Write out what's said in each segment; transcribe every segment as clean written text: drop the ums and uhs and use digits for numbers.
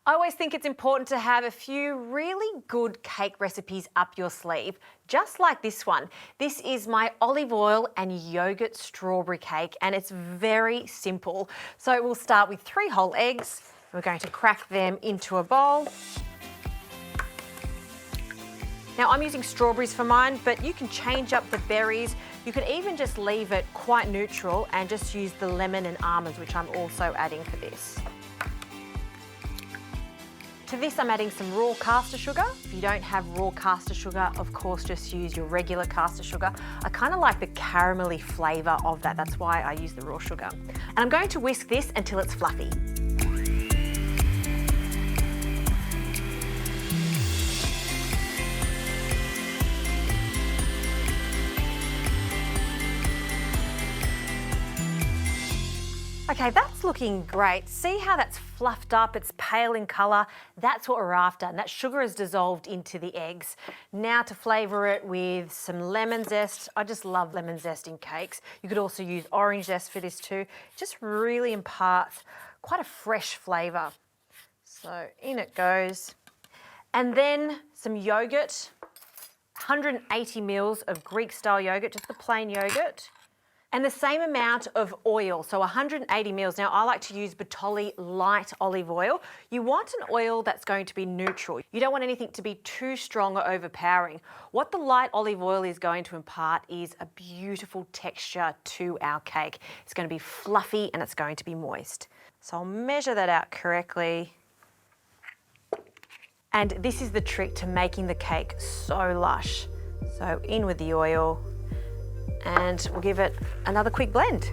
I always think it's important to have a few really good cake recipes up your sleeve, just like this one. This is my olive oil and yogurt strawberry cake, and it's very simple. So we'll start with 3 whole eggs. We're going to crack them into a bowl. Now I'm using strawberries for mine, but you can change up the berries. You could even just leave it quite neutral and just use the lemon and almonds, which I'm also adding for this. To this, I'm adding some raw caster sugar. If you don't have raw caster sugar, of course, just use your regular caster sugar. I kind of like the caramelly flavour of that. That's why I use the raw sugar. And I'm going to whisk this until it's fluffy. Okay, that's looking great. See how that's fluffed up, it's pale in colour. That's what we're after, and that sugar is dissolved into the eggs. Now to flavour it with some lemon zest. I just love lemon zest in cakes. You could also use orange zest for this too. Just really imparts quite a fresh flavour. So in it goes. And then some yogurt, 180 mils of Greek style yogurt, just the plain yogurt. And the same amount of oil, so 180 mils. Now I like to use Bertolli light olive oil. You want an oil that's going to be neutral. You don't want anything to be too strong or overpowering. What the light olive oil is going to impart is a beautiful texture to our cake. It's going to be fluffy and it's going to be moist. So I'll measure that out correctly. And this is the trick to making the cake so lush. So in with the oil. And we'll give it another quick blend.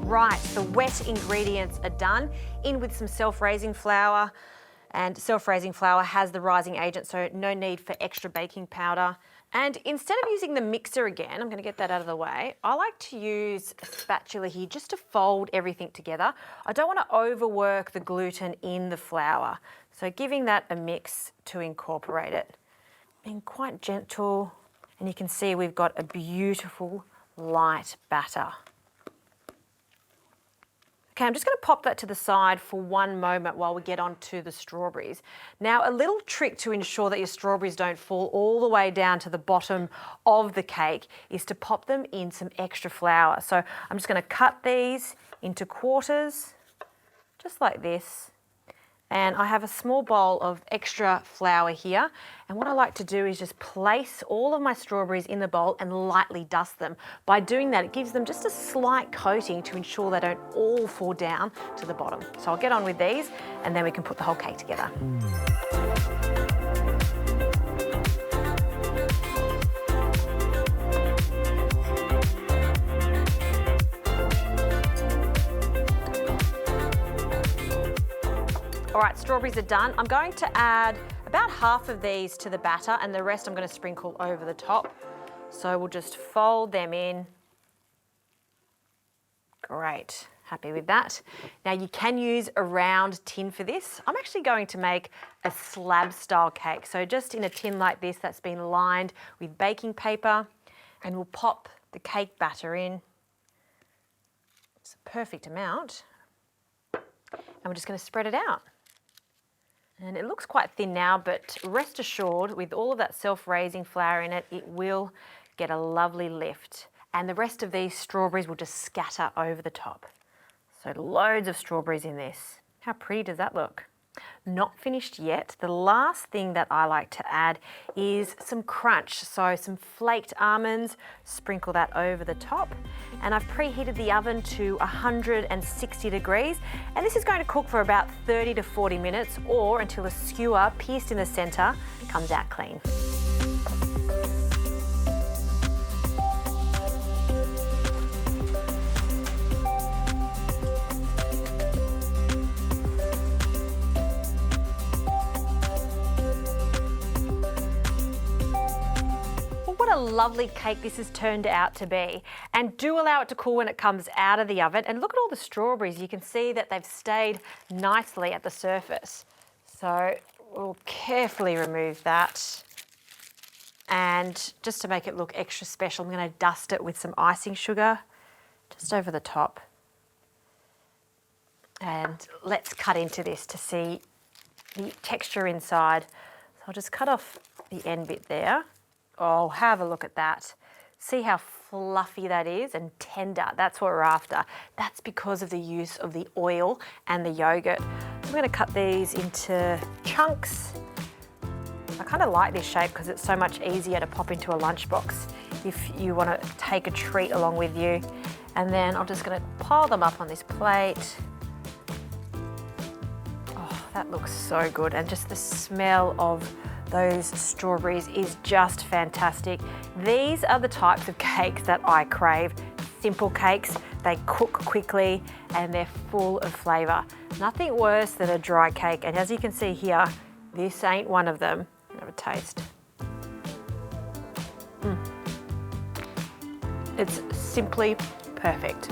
Right, the wet ingredients are done. In with some self-raising flour, and self-raising flour has the rising agent, so no need for extra baking powder. And instead of using the mixer again, I'm going to get that out of the way, I like to use a spatula here just to fold everything together. I don't want to overwork the gluten in the flour, so giving that a mix to incorporate it. Being quite gentle, and you can see we've got a beautiful light batter. Okay, I'm just going to pop that to the side for one moment while we get on to the strawberries. Now, a little trick to ensure that your strawberries don't fall all the way down to the bottom of the cake is to pop them in some extra flour. So I'm just going to cut these into quarters, just like this. And I have a small bowl of extra flour here. And what I like to do is just place all of my strawberries in the bowl and lightly dust them. By doing that, it gives them just a slight coating to ensure they don't all fall down to the bottom. So I'll get on with these and then we can put the whole cake together. All right, strawberries are done. I'm going to add about half of these to the batter and the rest I'm going to sprinkle over the top. So we'll just fold them in. Great, happy with that. Now you can use a round tin for this. I'm actually going to make a slab style cake. So just in a tin like this that's been lined with baking paper, and we'll pop the cake batter in. It's a perfect amount. And we're just going to spread it out. And it looks quite thin now, but rest assured, with all of that self-raising flour in it, it will get a lovely lift. And the rest of these strawberries will just scatter over the top. So loads of strawberries in this. How pretty does that look? Not finished yet. The last thing that I like to add is some crunch. So some flaked almonds, sprinkle that over the top. And I've preheated the oven to 160 degrees. And this is going to cook for about 30 to 40 minutes or until a skewer pierced in the center comes out clean. What a lovely cake this has turned out to be. And do allow it to cool when it comes out of the oven. And look at all the strawberries. You can see that they've stayed nicely at the surface. So we'll carefully remove that. And just to make it look extra special, I'm going to dust it with some icing sugar just over the top. And let's cut into this to see the texture inside. So I'll just cut off the end bit there. Oh, have a look at that. See how fluffy that is and tender. That's what we're after. That's because of the use of the oil and the yogurt. I'm going to cut these into chunks. I kind of like this shape because it's so much easier to pop into a lunchbox if you want to take a treat along with you. And then I'm just going to pile them up on this plate. Oh, that looks so good. And just the smell of those strawberries is just fantastic. These are the types of cakes that I crave. Simple cakes, they cook quickly and they're full of flavour. Nothing worse than a dry cake. And as you can see here, this ain't one of them. Have a taste. It's simply perfect.